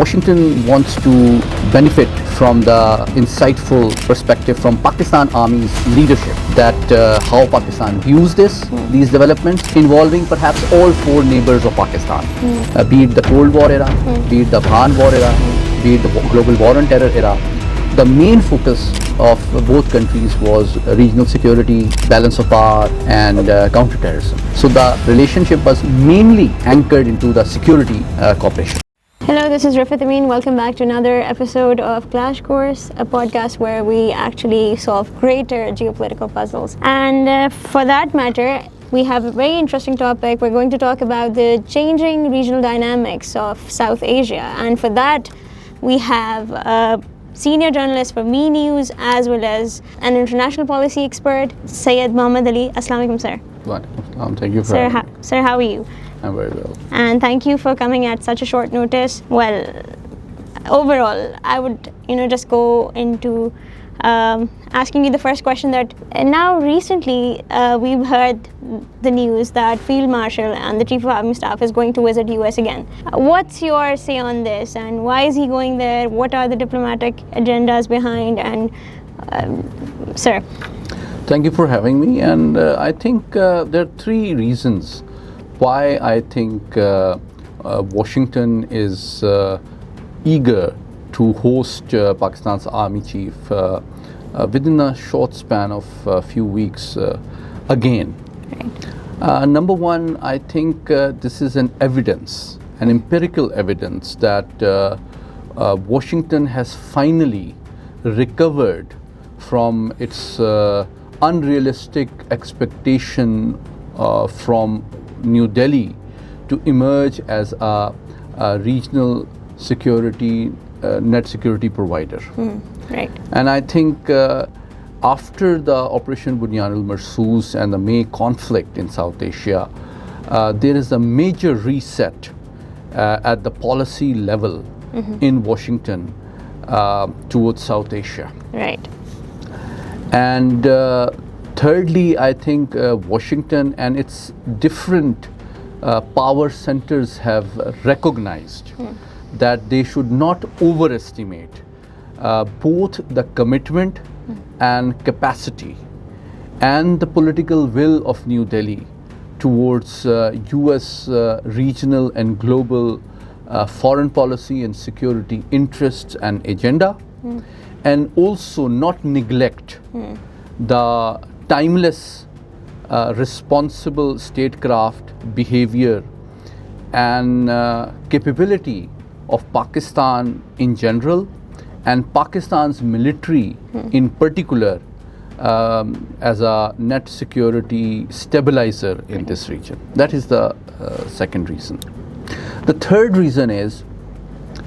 Washington wants to benefit from the insightful perspective from Pakistan Army's leadership that how Pakistan views these developments involving perhaps all four neighbors of Pakistan, be it the Cold War era, be it the Afghan War era, be it the global war on terror era. The main focus of both countries was regional security, balance of power, and counterterrorism. So the relationship was mainly anchored into the security cooperation. Hello, this is Riffat Amin. Welcome back to another episode of Clash Course, a podcast where we actually solve greater geopolitical puzzles. And for that matter, we have a very interesting topic. We're going to talk about the changing regional dynamics of South Asia. And for that, we have a senior journalist for Me News as well as an international policy expert, Syed Muhammad Ali. Assalamu alaikum, sir. Thank you for having me. Sir, how are you? I'm very well. And thank you for coming at such a short notice. Well, overall, I would, just go into asking you the first question that now recently we've heard the news that Field Marshal and the Chief of Army Staff is going to visit US again. What's your say on this, and why is he going there? What are the diplomatic agendas behind? And sir. Thank you for having me. And I think there are three reasons why I think Washington is eager to host Pakistan's army chief within a short span of a few weeks again. Right. Number one, I think this is an empirical evidence that Washington has finally recovered from its unrealistic expectation from New Delhi to emerge as a regional security, net security provider. Right. And I think after the Operation Bunyan al-Marsoos and the May conflict in South Asia, there is a major reset at the policy level in Washington towards South Asia. Right. And thirdly, I think Washington and its different power centers have recognized that they should not overestimate both the commitment and capacity and the political will of New Delhi towards US regional and global foreign policy and security interests and agenda, and also not neglect the timeless responsible statecraft behavior and capability of Pakistan in general and Pakistan's military in particular as a net security stabilizer in this region. That is the second reason. The third reason is,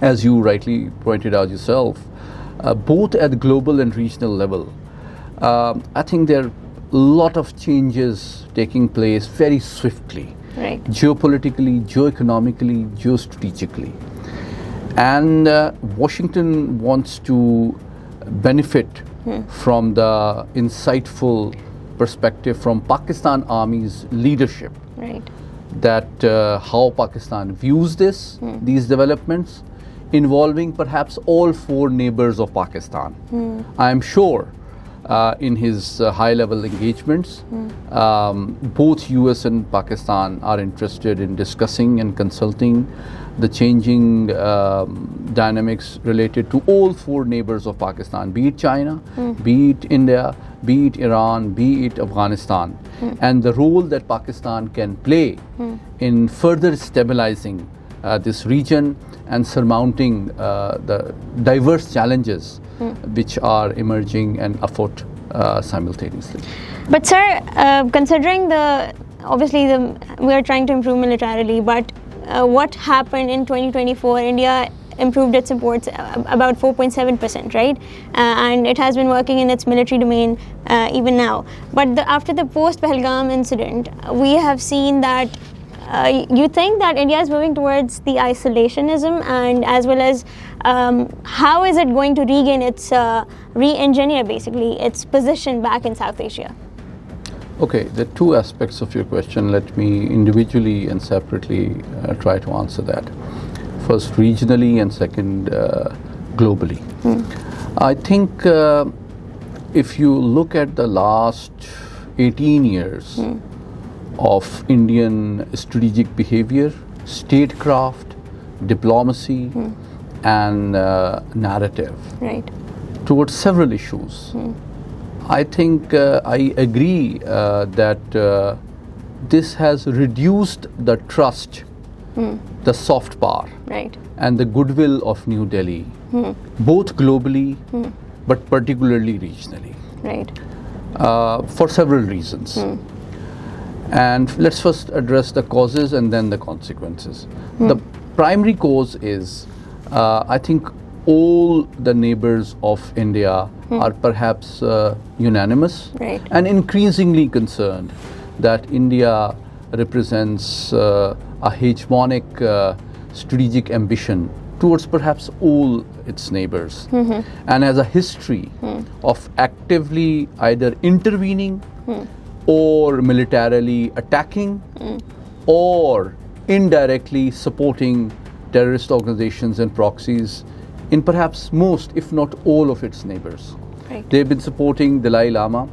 as you rightly pointed out yourself, both at the global and regional level, I think there are a lot of changes taking place very swiftly, Right. geopolitically, geo-economically, geostrategically. And Washington wants to benefit from the insightful perspective from Pakistan Army's leadership Right. that how Pakistan views these developments involving perhaps all four neighbors of Pakistan. I am sure in his high-level engagements, both US and Pakistan are interested in discussing and consulting the changing dynamics related to all four neighbors of Pakistan, be it China, be it India, be it Iran, be it Afghanistan, and the role that Pakistan can play in further stabilizing this region and surmounting the diverse challenges which are emerging and afoot simultaneously. But sir, considering we are trying to improve militarily, but what happened in 2024, India improved its imports about 4.7%, right? And it has been working in its military domain even now. But after the post-Pahalgam incident, we have seen that you think that India is moving towards the isolationism, and as well as how is it going to regain its, re-engineer basically, its position back in South Asia? Okay, the two aspects of your question, let me individually and separately try to answer that. first regionally and second globally. I think if you look at the last 18 years of Indian strategic behavior, statecraft, diplomacy, and narrative Right. towards several issues, I think I agree that this has reduced the trust, the soft power, Right. and the goodwill of New Delhi, both globally but particularly regionally, Right. for several reasons. And let's first address the causes and then the consequences. The primary cause is, I think, all the neighbors of India are perhaps unanimous Right. and increasingly concerned that India represents a hegemonic strategic ambition towards perhaps all its neighbors, and has a history of actively either intervening or militarily attacking or indirectly supporting terrorist organizations and proxies in perhaps most, if not all, of its neighbors. Right. They've been supporting Dalai Lama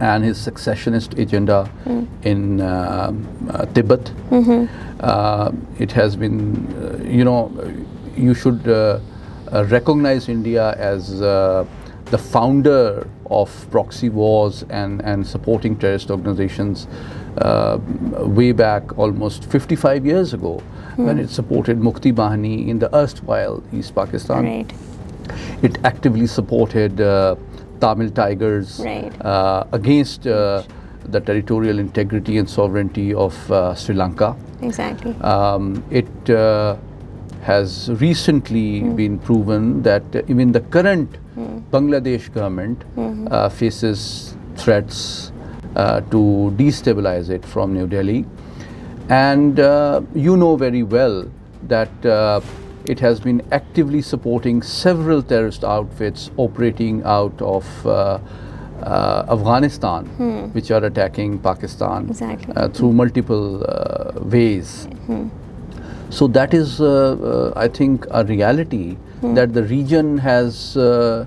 and his successionist agenda in Tibet. It has been, you should recognize India as the founder of proxy wars and supporting terrorist organizations way back almost 55 years ago when it supported Mukti Bahani in the erstwhile East Pakistan. Right. It actively supported Tamil Tigers Right. against the territorial integrity and sovereignty of Sri Lanka. Exactly. It has recently been proven that even the current Bangladesh government faces threats to destabilize it from New Delhi. And you know very well that it has been actively supporting several terrorist outfits operating out of Afghanistan, which are attacking Pakistan Exactly. through multiple ways. So that is, I think, a reality that the region has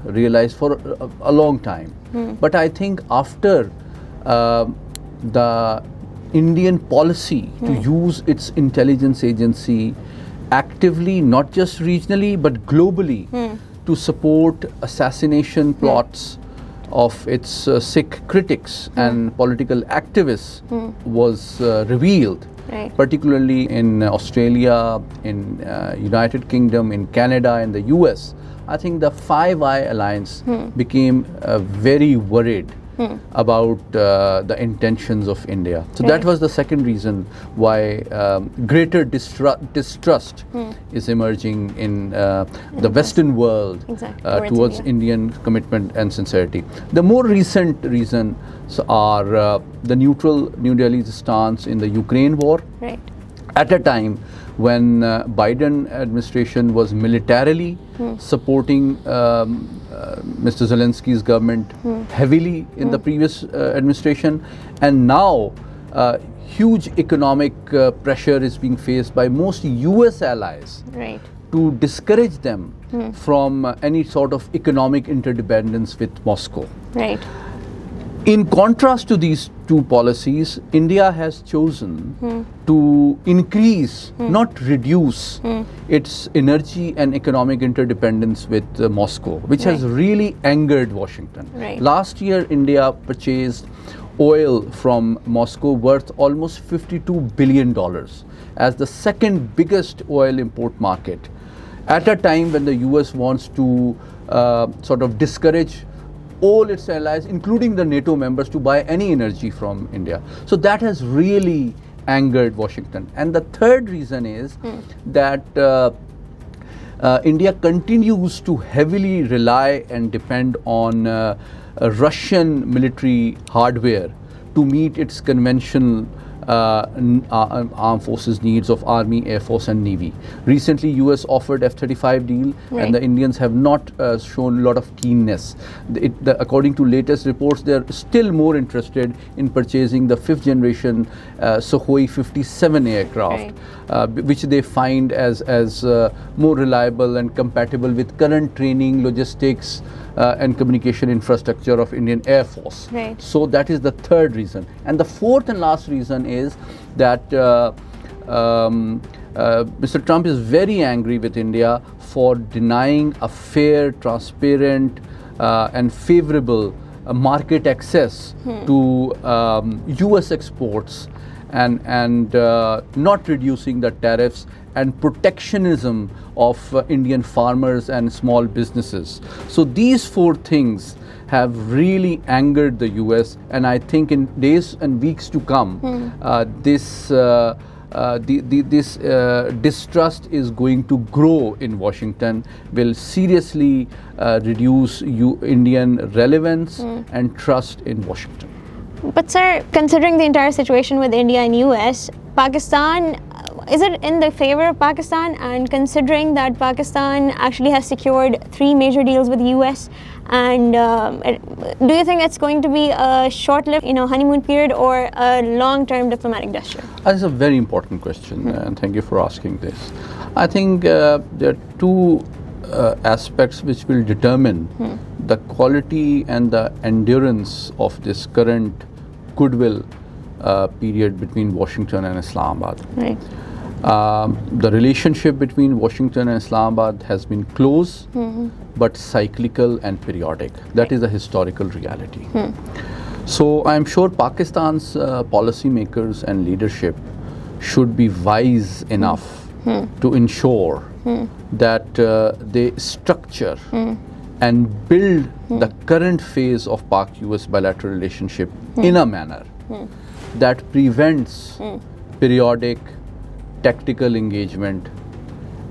realized for a long time. But I think after the Indian policy to use its intelligence agency actively, not just regionally but globally, to support assassination plots of its Sikh critics and political activists was revealed, Right. particularly in Australia, in United Kingdom, in Canada, in the US. I think the Five Eye Alliance became very worried about the intentions of India. So that was the second reason why greater distrust is emerging in the Western world Exactly. towards India. Indian commitment and sincerity. The more recent reasons are the neutral New Delhi's stance in the Ukraine war Right. at a time when Biden administration was militarily supporting Mr. Zelensky's government heavily in the previous administration, and now huge economic pressure is being faced by most US allies Right. to discourage them from any sort of economic interdependence with Moscow. Right. In contrast to these two policies, India has chosen to increase, not reduce, its energy and economic interdependence with Moscow, which has really angered Washington. Right. Last year, India purchased oil from Moscow worth almost $52 billion as the second biggest oil import market, at a time when the US wants to sort of discourage all its allies, including the NATO members, to buy any energy from India. So that has really angered Washington. And the third reason is that India continues to heavily rely and depend on Russian military hardware to meet its conventional armed forces needs of Army, Air Force and Navy. Recently, US offered F-35 deal, and the Indians have not shown a lot of keenness. According to latest reports, they are still more interested in purchasing the 5th generation Sukhoi 57 aircraft, which they find as more reliable and compatible with current training, logistics, and communication infrastructure of Indian Air Force. So that is the third reason. And the fourth and last reason is that Mr. Trump is very angry with India for denying a fair, transparent, and favorable market access to US exports, and not reducing the tariffs and protectionism of Indian farmers and small businesses. So these four things have really angered the US, and I think in days and weeks to come, this distrust is going to grow in Washington, will seriously reduce Indian relevance and trust in Washington. But sir, considering the entire situation with India and US, Pakistan, is it in the favor of Pakistan? And considering that Pakistan actually has secured 3 major deals with the US, and do you think it's going to be a short-lived, honeymoon period, or a long-term diplomatic gesture? That's a very important question, and thank you for asking this. I think there are two aspects which will determine the quality and the endurance of this current goodwill period between Washington and Islamabad. The relationship between Washington and Islamabad has been close, but cyclical and periodic. That is a historical reality. So I'm sure Pakistan's policymakers and leadership should be wise enough to ensure that they structure and build the current phase of Pak-US bilateral relationship in a manner that prevents periodic tactical engagement,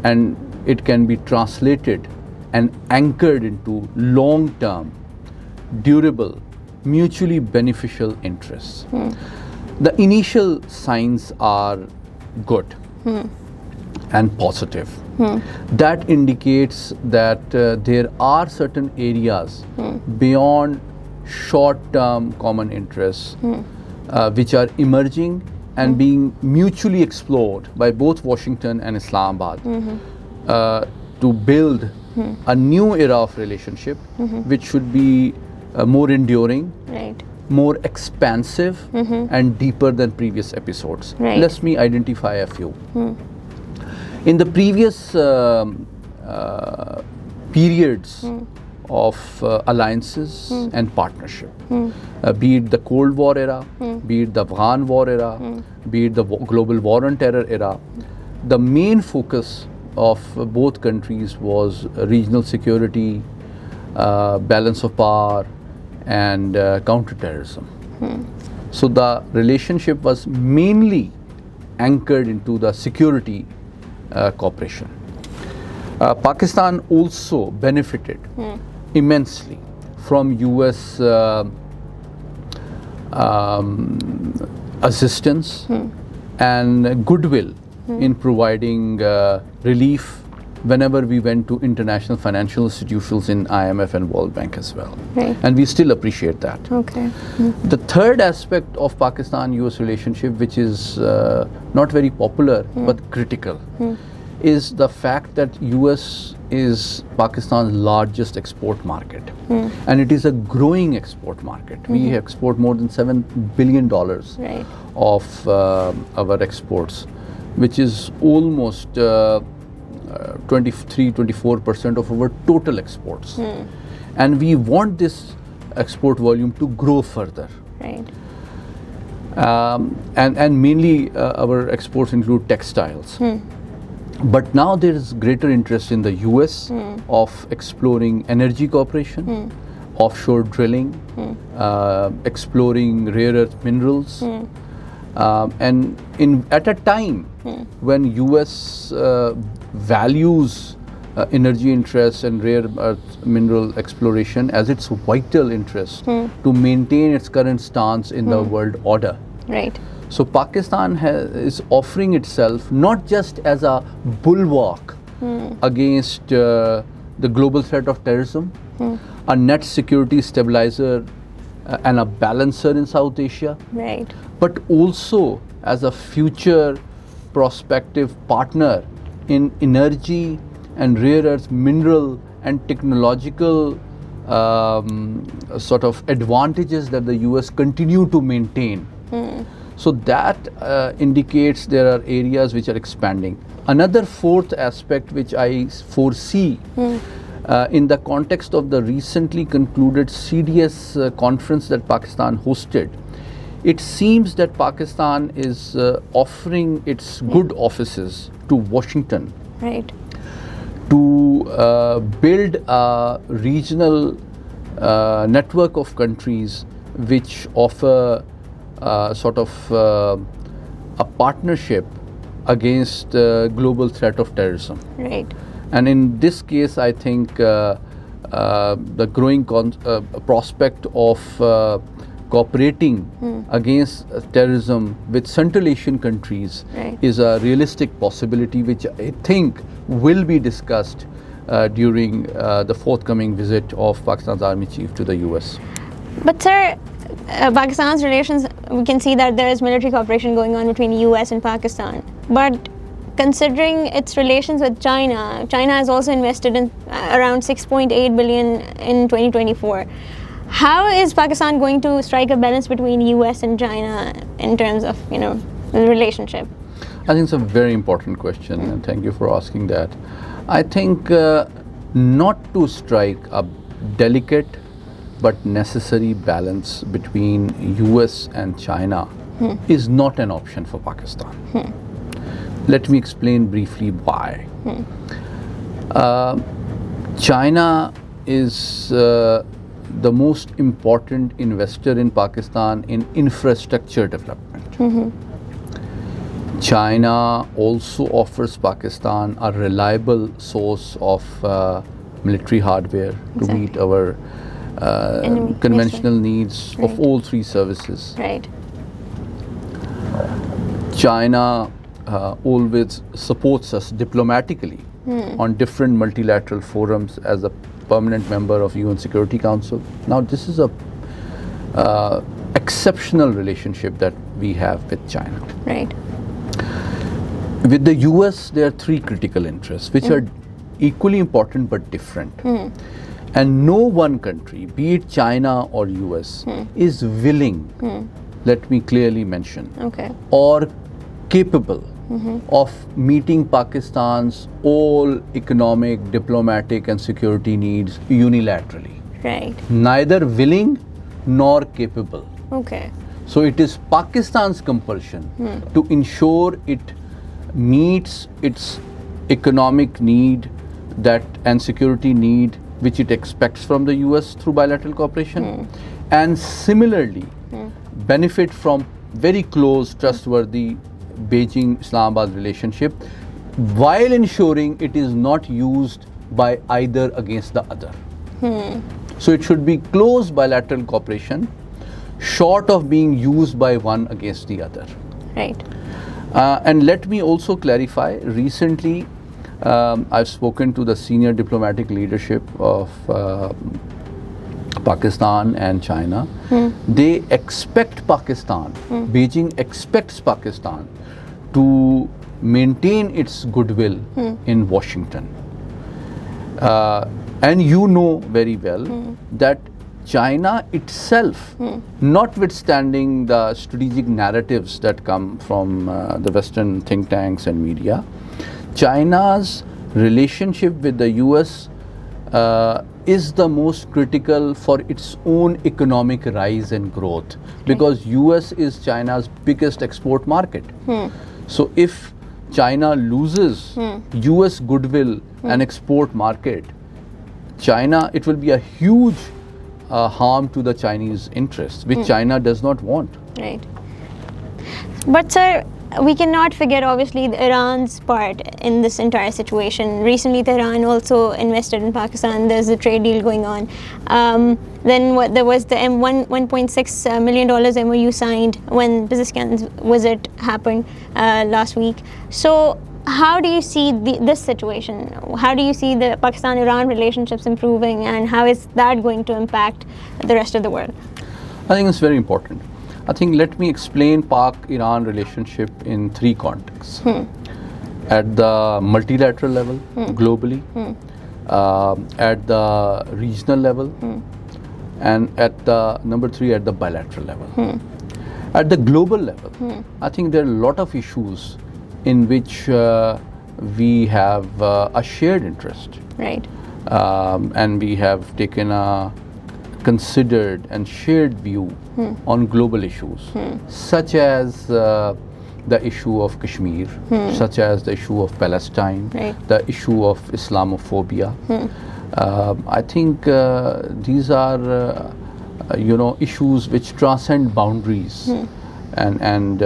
and it can be translated and anchored into long-term, durable, mutually beneficial interests. The initial signs are good and positive. That indicates that there are certain areas beyond short-term common interests which are emerging and being mutually explored by both Washington and Islamabad to build a new era of relationship which should be more enduring, more expansive, and deeper than previous episodes. Let me identify a few. In the previous periods of alliances and partnership, be it the Cold War era, be it the Afghan War era, be it the global war on terror era, the main focus of both countries was regional security, balance of power, and counterterrorism. So the relationship was mainly anchored into the security cooperation. Pakistan also benefited immensely from US assistance and goodwill in providing relief whenever we went to international financial institutions in IMF and World Bank as well. And we still appreciate that. The third aspect of Pakistan-US relationship, which is not very popular but critical, is the fact that US is Pakistan's largest export market, and it is a growing export market. We export more than $7 billion of our exports, which is almost 23-24% of our total exports, and we want this export volume to grow further. And mainly our exports include textiles. But now there is greater interest in the US of exploring energy cooperation, offshore drilling, exploring rare earth minerals, and at a time when US values energy interests and rare earth mineral exploration as its vital interest to maintain its current stance in the world order. So Pakistan is offering itself not just as a bulwark against the global threat of terrorism, a net security stabilizer and a balancer in South Asia, Right. but also as a future prospective partner in energy and rare earth mineral and technological sort of advantages that the US continue to maintain. So that indicates there are areas which are expanding. Another fourth aspect which I foresee in the context of the recently concluded CDS conference that Pakistan hosted, it seems that Pakistan is offering its good offices to Washington Right. to build a regional network of countries which offer sort of a partnership against the global threat of terrorism. Right. And in this case, I think the growing prospect of cooperating against terrorism with Central Asian countries Right. is a realistic possibility, which I think will be discussed during the forthcoming visit of Pakistan's Army Chief to the US. But sir, Pakistan's relations, we can see that there is military cooperation going on between US and Pakistan. But considering its relations with China, China has also invested in around 6.8 billion in 2024. How is Pakistan going to strike a balance between US and China in terms of, the relationship? I think it's a very important question, and thank you for asking that. I think not to strike a delicate but necessary balance between US and China is not an option for Pakistan. Let me explain briefly why. China is the most important investor in Pakistan in infrastructure development. China also offers Pakistan a reliable source of military hardware to meet our conventional needs of all three services. Right. China always supports us diplomatically on different multilateral forums as a permanent member of UN Security Council. Now, this is a exceptional relationship that we have with China. Right. With the US, there are three critical interests which are equally important but different. And no one country, be it China or US, is willing, let me clearly mention, or capable of meeting Pakistan's all economic, diplomatic and security needs unilaterally. Right. Neither willing nor capable. Okay. So it is Pakistan's compulsion to ensure it meets its economic need and security need which it expects from the US through bilateral cooperation, and similarly benefit from very close, trustworthy Beijing-Islamabad relationship, while ensuring it is not used by either against the other. So it should be close bilateral cooperation, short of being used by one against the other. Right. And let me also clarify, recently I've spoken to the senior diplomatic leadership of Pakistan and China. They expect Pakistan, Beijing expects Pakistan to maintain its goodwill in Washington. And you know very well that China itself, notwithstanding the strategic narratives that come from the Western think tanks and media, China's relationship with the US is the most critical for its own economic rise and growth, because US is China's biggest export market. So if China loses US goodwill and export market, it will be a huge harm to the Chinese interests, which China does not want. Right. But sir, we cannot forget, obviously, Iran's part in this entire situation. Recently, Tehran also invested in Pakistan. There's a trade deal going on. There was the $1.6 million MOU signed when Pezeshkian's visit happened last week. So, how do you see this situation? How do you see the Pakistan-Iran relationships improving, and how is that going to impact the rest of the world? I think it's very important. I think let me explain Pak-Iran relationship in three contexts. At the multilateral level, globally, at the regional level, and at the number three, at the bilateral level. At the global level, I think there are a lot of issues in which we have a shared interest. Right. And we have taken a considered and shared view on global issues, such as the issue of Kashmir, such as the issue of Palestine, the issue of Islamophobia. I think these are, issues which transcend boundaries. And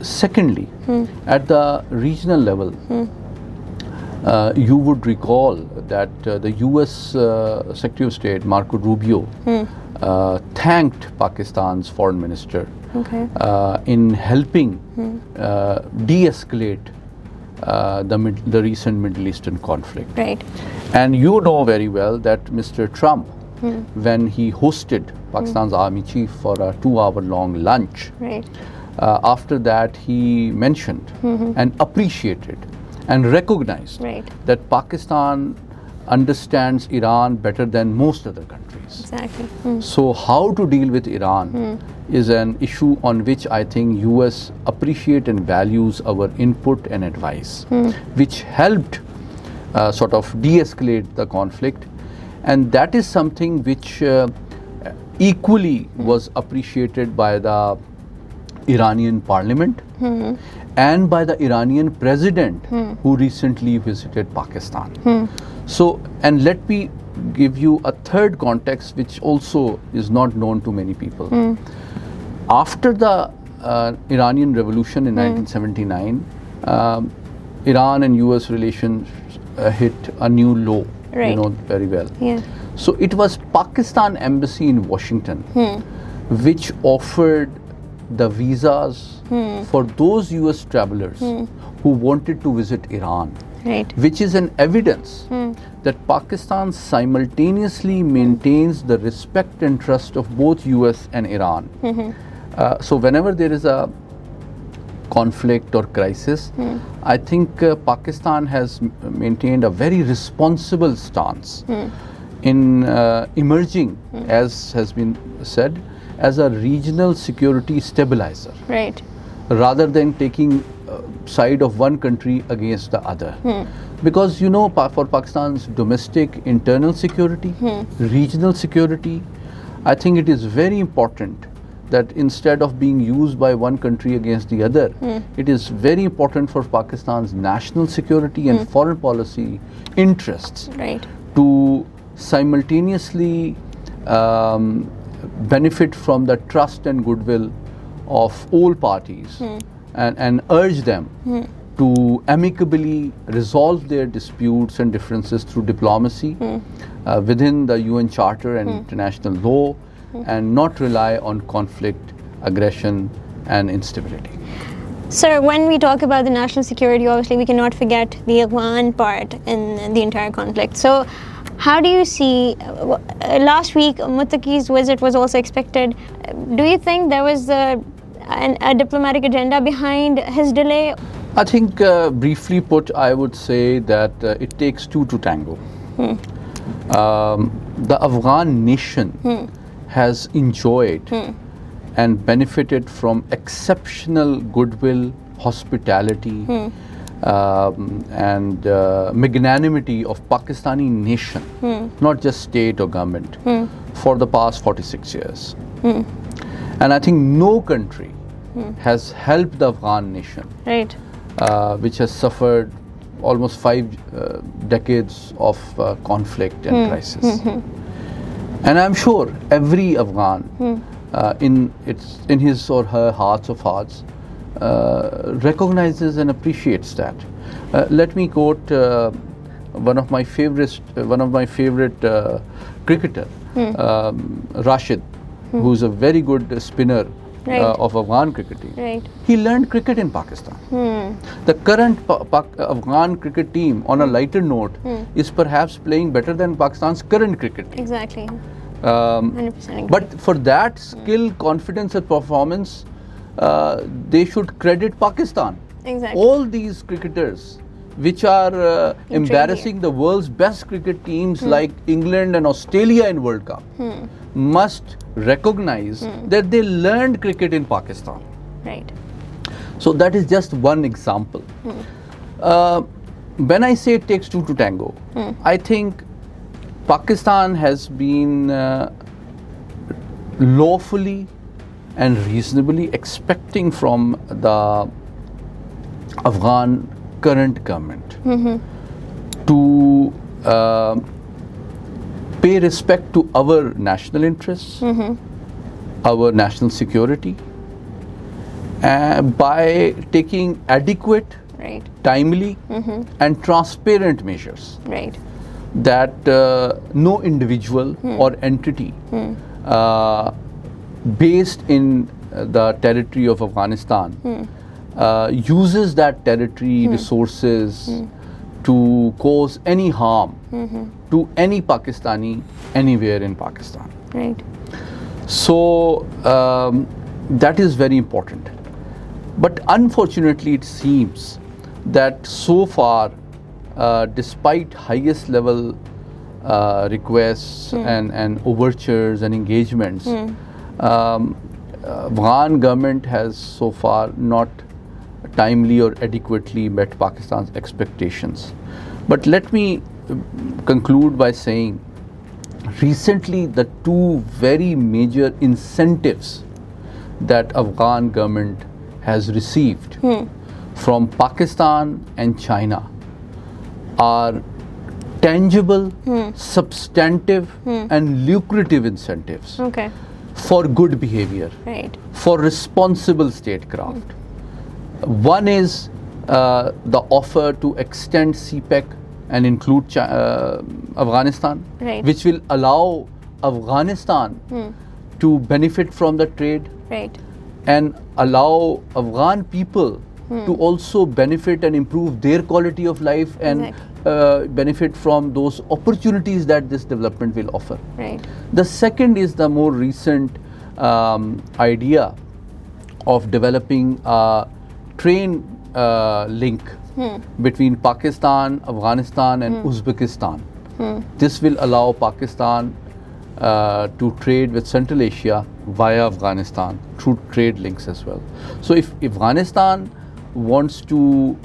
secondly, at the regional level, you would recall that the US Secretary of State, Marco Rubio, thanked Pakistan's foreign minister in helping de-escalate the recent Middle Eastern conflict. Right. And you know very well that Mr. Trump, when he hosted Pakistan's army chief for a 2-hour-long lunch, after that he mentioned and appreciated and recognized that Pakistan understands Iran better than most other countries. Exactly. So how to deal with Iran is an issue on which I think US appreciate and values our input and advice, which helped sort of de-escalate the conflict. And that is something which equally was appreciated by the Iranian parliament and by the Iranian president who recently visited Pakistan. So, and let me give you a third context which also is not known to many people. After the Iranian Revolution in 1979, Iran and US relations hit a new low, you know very well. So it was Pakistan Embassy in Washington which offered the visas for those US travelers who wanted to visit Iran, which is an evidence that Pakistan simultaneously maintains the respect and trust of both US and Iran. So whenever there is a conflict or crisis, I think Pakistan has maintained a very responsible stance in emerging, as has been said, as a regional security stabilizer, rather than taking side of one country against the other. Because you know, for Pakistan's domestic internal security, regional security, I think it is very important that instead of being used by one country against the other, it is very important for Pakistan's national security and foreign policy interests to simultaneously benefit from the trust and goodwill of all parties and urge them to amicably resolve their disputes and differences through diplomacy within the UN Charter and international law, and not rely on conflict, aggression and instability. Sir, when we talk about the national security, obviously we cannot forget the Afghan part in the entire conflict. So how do you see, last week Muttaqi's visit was also expected. Do you think there was a diplomatic agenda behind his delay? I think briefly put, I would say that it takes two to tango. The Afghan nation has enjoyed and benefited from exceptional goodwill, hospitality, and magnanimity of Pakistani nation, not just state or government, for the past 46 years. And I think no country has helped the Afghan nation, which has suffered almost 5 decades of conflict and crisis. And I'm sure every Afghan in his or her hearts of hearts recognizes and appreciates that. Let me quote one of my favorite cricketer, Rashid, who's a very good spinner of Afghan cricket team. Right. He learned cricket in Pakistan. The current Afghan cricket team, on a lighter note, is perhaps playing better than Pakistan's current cricket team. Exactly. 100% But for that skill, confidence and performance, they should credit Pakistan. Exactly. All these cricketers which are embarrassing the world's best cricket teams like England and Australia in World Cup must recognize that they learned cricket in Pakistan. Right. So that is just one example. When I say it takes two to tango, I think Pakistan has been lawfully and reasonably expecting from the Afghan current government to pay respect to our national interests, our national security, by taking adequate, Right. timely, and transparent measures Right. that no individual or entity based in the territory of Afghanistan uses that territory resources to cause any harm to any Pakistani anywhere in Pakistan. Right. So that is very important. But unfortunately, it seems that so far, despite highest level requests and overtures and engagements, Afghan government has so far not timely or adequately met Pakistan's expectations. But let me conclude by saying, recently the two very major incentives that Afghan government has received from Pakistan and China are tangible, substantive, and lucrative incentives Okay. for good behavior, Right. for responsible statecraft. One is the offer to extend CPEC and include Afghanistan, Right. which will allow Afghanistan to benefit from the trade Right. and allow Afghan people to also benefit and improve their quality of life and benefit from those opportunities that this development will offer. Right. The second is the more recent idea of developing a train link between Pakistan, Afghanistan and Uzbekistan. This will allow Pakistan to trade with Central Asia via Afghanistan through trade links as well. So if Afghanistan wants to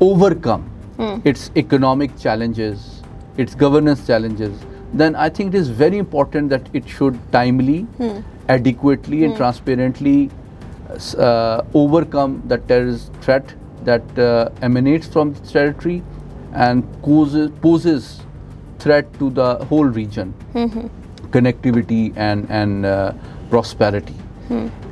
overcome its economic challenges, its governance challenges, then I think it is very important that it should timely, adequately and transparently overcome the terrorist threat that emanates from its territory and poses threat to the whole region, connectivity and prosperity,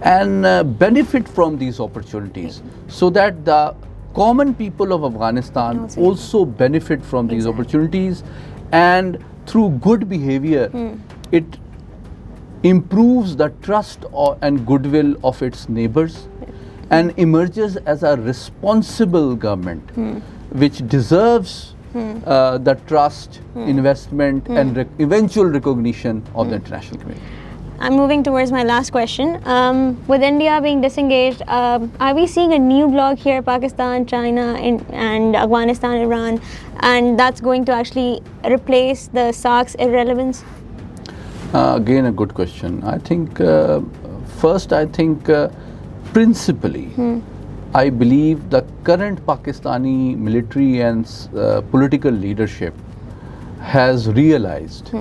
and benefit from these opportunities so that the common people of Afghanistan also benefit from these opportunities, and through good behavior it improves the trust and goodwill of its neighbors and emerges as a responsible government which deserves the trust, investment and eventual recognition of the international community. I'm moving towards my last question. With India being disengaged, are we seeing a new bloc here, Pakistan, China, and Afghanistan, Iran, and that's going to actually replace the SAARC's irrelevance? Again, a good question. I think, first, principally, I believe the current Pakistani military and political leadership has realized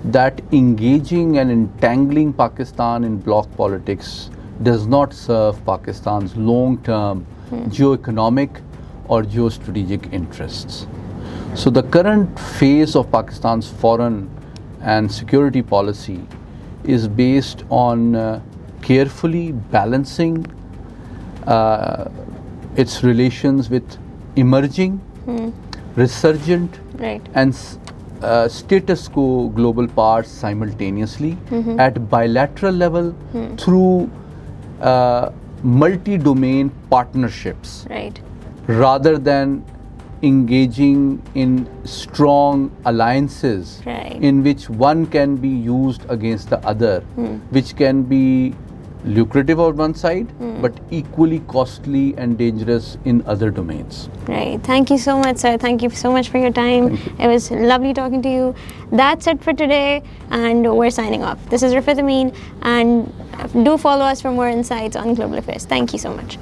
that engaging and entangling Pakistan in bloc politics does not serve Pakistan's long-term geo-economic or geostrategic interests. So the current phase of Pakistan's foreign and security policy is based on carefully balancing its relations with emerging, resurgent, Right. and status quo global powers simultaneously at bilateral level through multi-domain partnerships, Right. rather than engaging in strong alliances Right. in which one can be used against the other, which can be lucrative on one side but equally costly and dangerous in other domains. Right. Thank you so much, sir. Thank you so much for your time. It was lovely talking to you. That's it for today, and we're signing off. This is Riffat Amin, and do follow us for more insights on global affairs. Thank you so much.